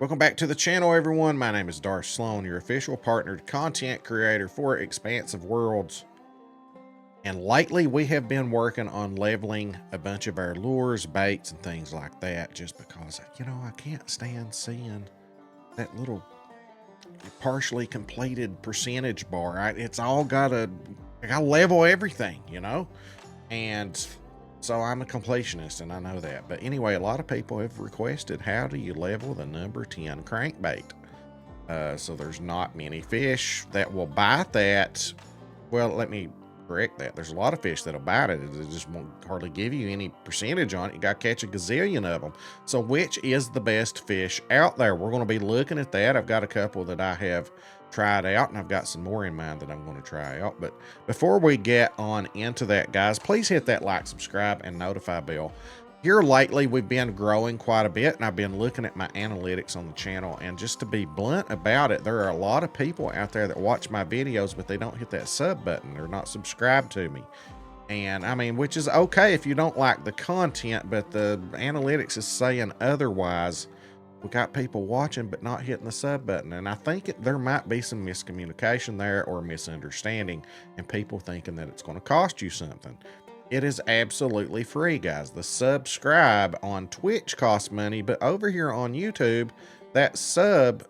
Welcome back to the channel, everyone. My name is Darth Slone, your official partnered content creator for Expansive Worlds. And lately we have been working on leveling a bunch of our lures, baits, and things like that, just because, I can't stand seeing that little partially completed percentage bar. It's all I gotta level everything, and so I'm a completionist, and I know that. But anyway, a lot of people have requested, how do you level the number 10 crankbait? So there's not many fish that will bite that. Well, let me correct that. There's a lot of fish that'll bite it. It just won't hardly give you any percentage on it. You got to catch a gazillion of them. So which is the best fish out there? We're going to be looking at that. I've got a couple that I have tried out, and I've got some more in mind that I'm going to try out. But before we get on into that, guys, please hit that like, subscribe, and notify bell. Here lately, we've been growing quite a bit, and I've been looking at my analytics on the channel, and just to be blunt about it, there are a lot of people out there that watch my videos, but they don't hit that sub button. They're not subscribed to me. And I mean, which is okay if you don't like the content, but the analytics is saying otherwise. We got people watching but not hitting the sub button, and I think there might be some miscommunication there or misunderstanding, and people thinking that it's going to cost you something. It is absolutely free, guys. The subscribe on Twitch costs money, but over here on YouTube, that sub,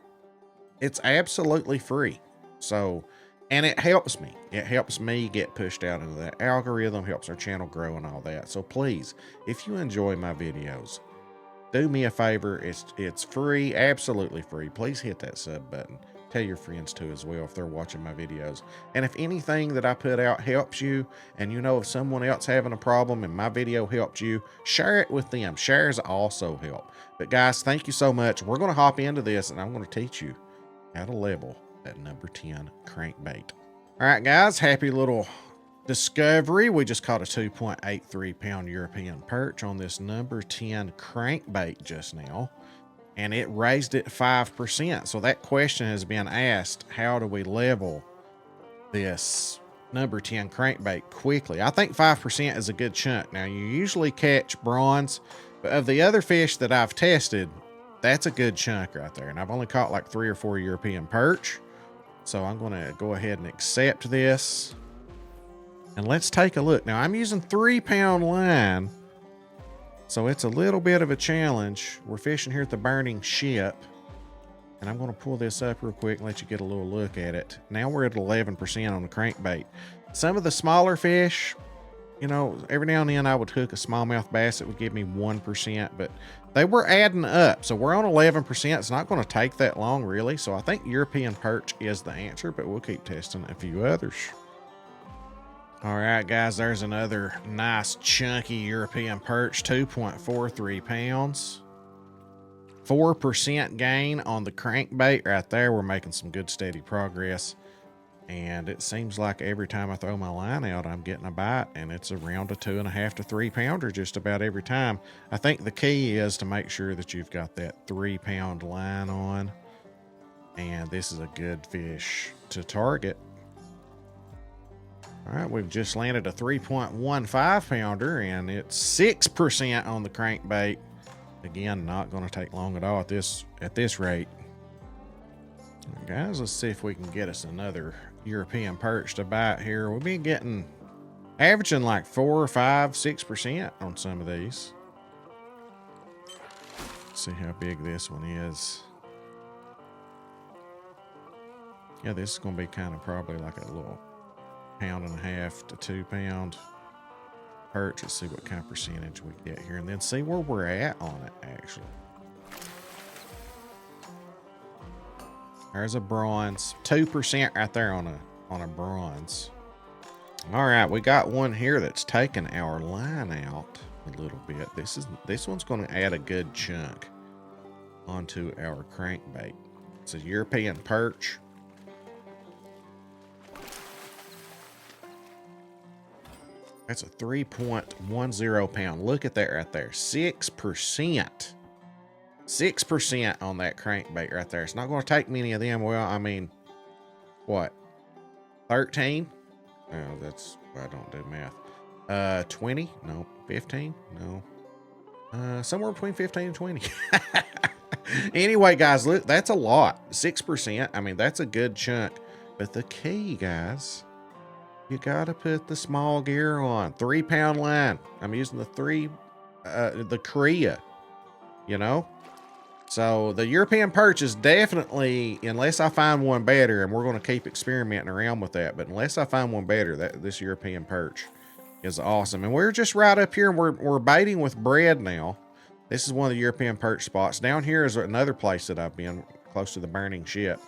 it's absolutely free. So, and it helps me. It helps me get pushed out into that algorithm, helps our channel grow and all that. So please, if you enjoy my videos, do me a favor. It's free, absolutely free. Please hit that sub button. Tell your friends too as well if they're watching my videos. And if anything that I put out helps you, and you know if someone else having a problem and my video helped you, share it with them. Shares also help. But guys, thank you so much. We're going to hop into this, and I'm going to teach you how to level that number 10 crankbait. All right, guys, happy little discovery. We just caught a 2.83 pound European perch on this number 10 crankbait just now, and it raised it 5%. So that question has been asked, how do we level this number 10 crankbait quickly? I think 5% is a good chunk. Now, you usually catch bronze, but of the other fish that I've tested, that's a good chunk right there. And I've only caught like 3 or 4 European perch. So I'm going to go ahead and accept this. And let's take a look. Now, I'm using 3-pound line, so it's a little bit of a challenge. We're fishing here at the Burning Ship, and I'm going to pull this up real quick and let you get a little look at it. Now we're at 11% on the crankbait. Some of the smaller fish, every now and then I would hook a smallmouth bass that would give me 1%, but they were adding up. So we're on 11%. It's not going to take that long, really. So I think European perch is the answer, but we'll keep testing a few others. All right, guys, there's another nice chunky European perch, 2.43 pounds. 4% gain on the crankbait right there. We're making some good steady progress. And it seems like every time I throw my line out, I'm getting a bite, and it's around a 2.5 to 3 pounder just about every time. I think the key is to make sure that you've got that 3-pound line on. And this is a good fish to target. All right, we've just landed a 3.15 pounder, and it's 6% on the crankbait. Again, not going to take long at all at this rate. All right, guys, let's see if we can get us another European perch to bite here. We've been getting averaging like 4, 5, 6% on some of these. Let's see how big this one is. Yeah, this is going to be kind of probably like a little 1.5 to 2 pound perch. Let's see what kind of percentage we get here, and then see where we're at on it. Actually, there's a bronze, 2% right there on a bronze. All right, we got one here that's taking our line out a little bit. This one's going to add a good chunk onto our crankbait. It's a European perch. That's a 3.10 pound. Look at that right there. 6%. 6% on that crankbait right there. It's not going to take many of them. Well, I mean, what? 13? Oh, I don't do math. 20? No. 15? No. Somewhere between 15 and 20. Anyway, guys, look, that's a lot. 6%. I mean, that's a good chunk. But the key, guys, you got to put the small gear on. 3-pound line. I'm using the Korea, you know? So the European perch is definitely, unless I find one better, and we're going to keep experimenting around with that, but unless I find one better, this European perch is awesome. And we're just right up here, and we're baiting with bread now. This is one of the European perch spots. Down here is another place that I've been, close to the burning ship.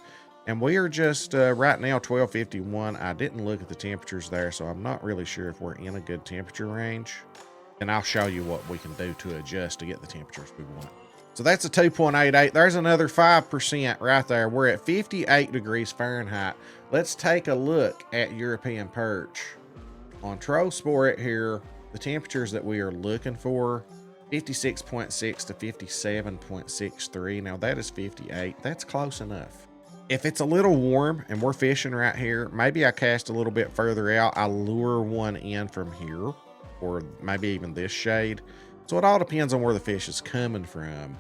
And we are just right now 12:51. I didn't look at the temperatures there, so I'm not really sure if we're in a good temperature range. And I'll show you what we can do to adjust to get the temperatures we want. So that's a 2.88. There's another 5% right there. We're at 58 degrees Fahrenheit. Let's take a look at European perch. On TrollSport here, the temperatures that we are looking for, 56.6 to 57.63. Now that is 58. That's close enough. If it's a little warm and we're fishing right here, maybe I cast a little bit further out. I lure one in from here, or maybe even this shade. So it all depends on where the fish is coming from.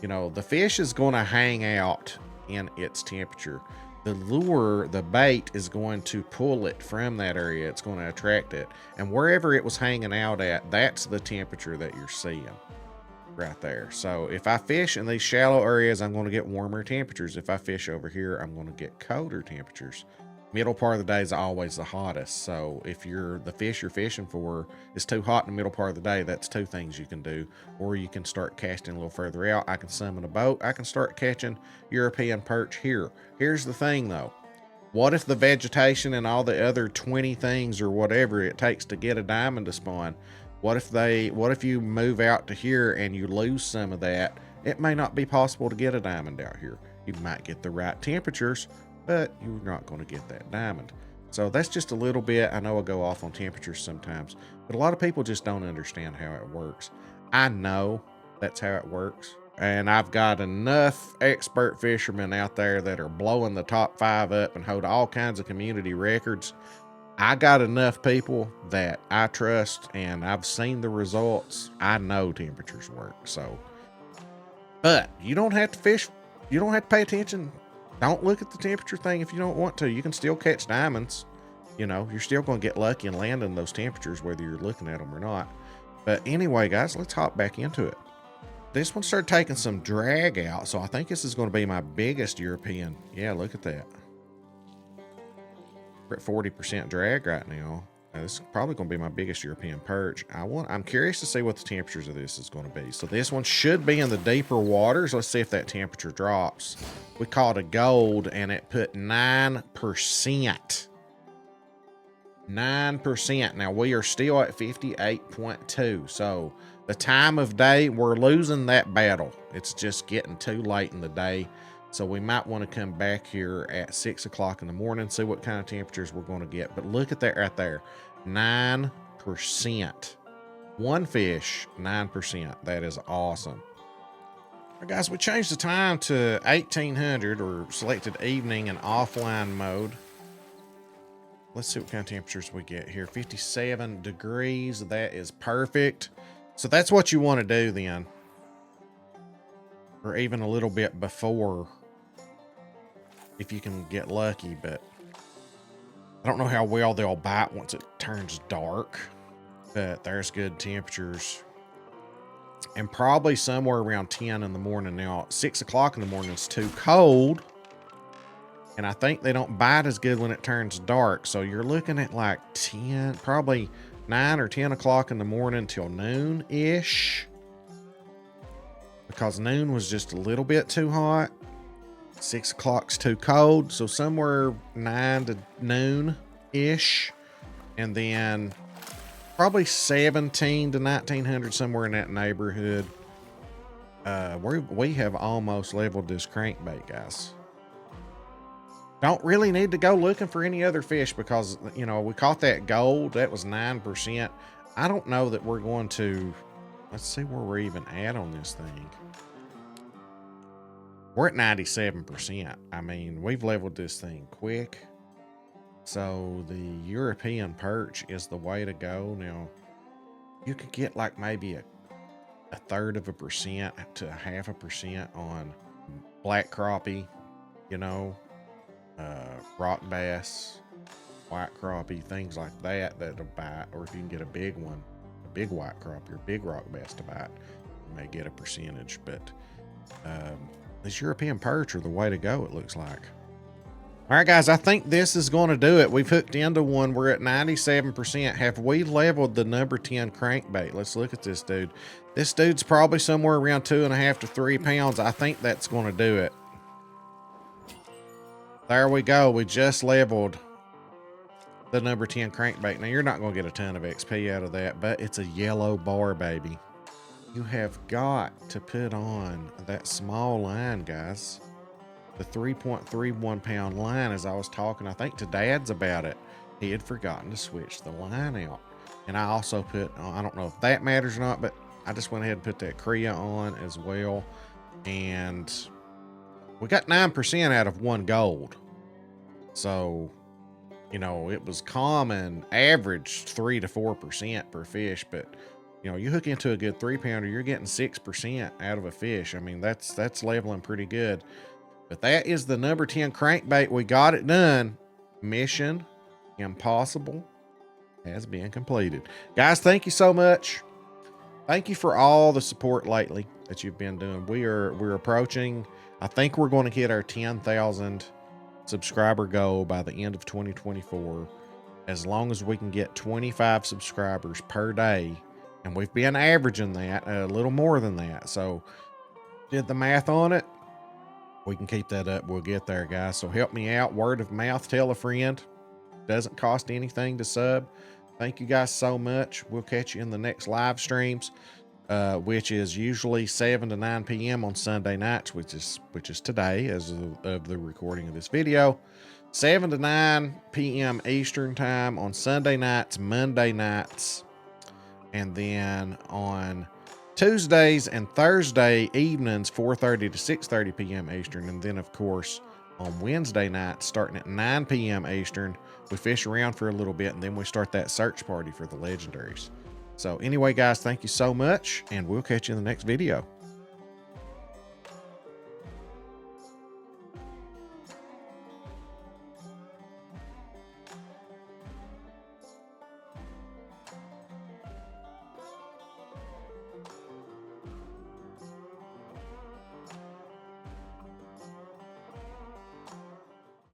You know, the fish is going to hang out in its temperature. The lure, the bait, is going to pull it from that area. It's going to attract it. And wherever it was hanging out at, that's the temperature that you're seeing right there. So if I fish in these shallow areas, I'm going to get warmer temperatures. If I fish over here, I'm going to get colder temperatures. Middle part of the day is always the hottest. So if the fish you're fishing for is too hot in the middle part of the day, that's two things you can do. Or you can start casting a little further out. I can summon a boat. I can start catching European perch here. Here's the thing though. What if the vegetation and all the other 20 things or whatever it takes to get a diamond to spawn, what if you move out to here and you lose some of that? It may not be possible to get a diamond out here. You might get the right temperatures, but you're not going to get that diamond. So that's just a little bit. I know I go off on temperatures sometimes, but a lot of people just don't understand how it works. I know that's how it works. And I've got enough expert fishermen out there that are blowing the top 5 up and hold all kinds of community records. I got enough people that I trust, and I've seen the results. I know temperatures work. So, but you don't have to fish. You don't have to pay attention. Don't look at the temperature thing if you don't want to. You can still catch diamonds. You know, you're still going to get lucky and land in those temperatures, whether you're looking at them or not. But anyway, guys, let's hop back into it. This one started taking some drag out, so I think this is going to be my biggest European. Yeah, look at that. We're at 40% drag right now. This is probably going to be my biggest European perch. I'm curious to see what the temperatures of this is going to be. So this one should be in the deeper waters. Let's see if that temperature drops. We caught a gold and it put 9%. 9%. Now we are still at 58.2. So the time of day, we're losing that battle. It's just getting too late in the day. So we might want to come back here at 6 o'clock in the morning, see what kind of temperatures we're going to get. But look at that right there, 9%. One fish, 9%. That is awesome. All right, guys, we changed the time to 1800 or selected evening and offline mode. Let's see what kind of temperatures we get here. 57 degrees. That is perfect. So that's what you want to do then. Or even a little bit before, if you can get lucky, but I don't know how well they'll bite once it turns dark, but there's good temperatures. And probably somewhere around 10 in the morning. Now, 6 o'clock in the morning is too cold, and I think they don't bite as good when it turns dark. So you're looking at like 10, probably 9 or 10 o'clock in the morning till noon-ish, because noon was just a little bit too hot. 6 o'clock's too cold, so somewhere 9 to noon-ish, and then probably 17 to 1900, somewhere in that neighborhood. We have almost leveled this crankbait, guys. Don't really need to go looking for any other fish because, you know, we caught that gold. That was 9%. I don't know that we're going to... Let's see where we're even at on this thing. We're at 97%. I mean, we've leveled this thing quick. So the European perch is the way to go. Now, you could get like maybe 1/3% to 1/2% on black crappie, you know, rock bass, white crappie, things like that that'll bite. Or if you can get a big one, a big white crappie or big rock bass to bite, you may get a percentage. But these European perch are the way to go, it looks like. All right, guys, I think this is going to do it. We've hooked into one. We're at 97%. Have we leveled the number 10 crankbait? Let's look at this dude. This dude's probably somewhere around 2.5 to 3 pounds. I think that's going to do it. There we go. We just leveled the number 10 crankbait. Now, you're not going to get a ton of XP out of that, but it's a yellow bar, baby. You have got to put on that small line, guys. The 3.31 pound line, as I was talking, I think to Dad's about it. He had forgotten to switch the line out. And I also put, I don't know if that matters or not, but I just went ahead and put that Kriya on as well. And we got 9% out of 1 gold. So, you know, it was common, average 3 to 4% per fish, but you know, you hook into a good 3-pounder, you're getting 6% out of a fish. I mean, that's leveling pretty good. But that is the number 10 crankbait. We got it done. Mission impossible has been completed. Guys, thank you so much. Thank you for all the support lately that you've been doing. We're approaching, I think we're going to hit our 10,000 subscriber goal by the end of 2024. As long as we can get 25 subscribers per day. And we've been averaging that, a little more than that. So did the math on it. We can keep that up. We'll get there, guys. So help me out. Word of mouth. Tell a friend. Doesn't cost anything to sub. Thank you guys so much. We'll catch you in the next live streams, which is usually 7 to 9 p.m. on Sunday nights, which is today as of the recording of this video. 7 to 9 p.m. Eastern time on Sunday nights, Monday nights, and then on Tuesdays and Thursday evenings, 4:30 to 6:30 p.m. Eastern. And then, of course, on Wednesday nights, starting at 9 p.m. Eastern, we fish around for a little bit, and then we start that search party for the legendaries. So anyway, guys, thank you so much, and we'll catch you in the next video.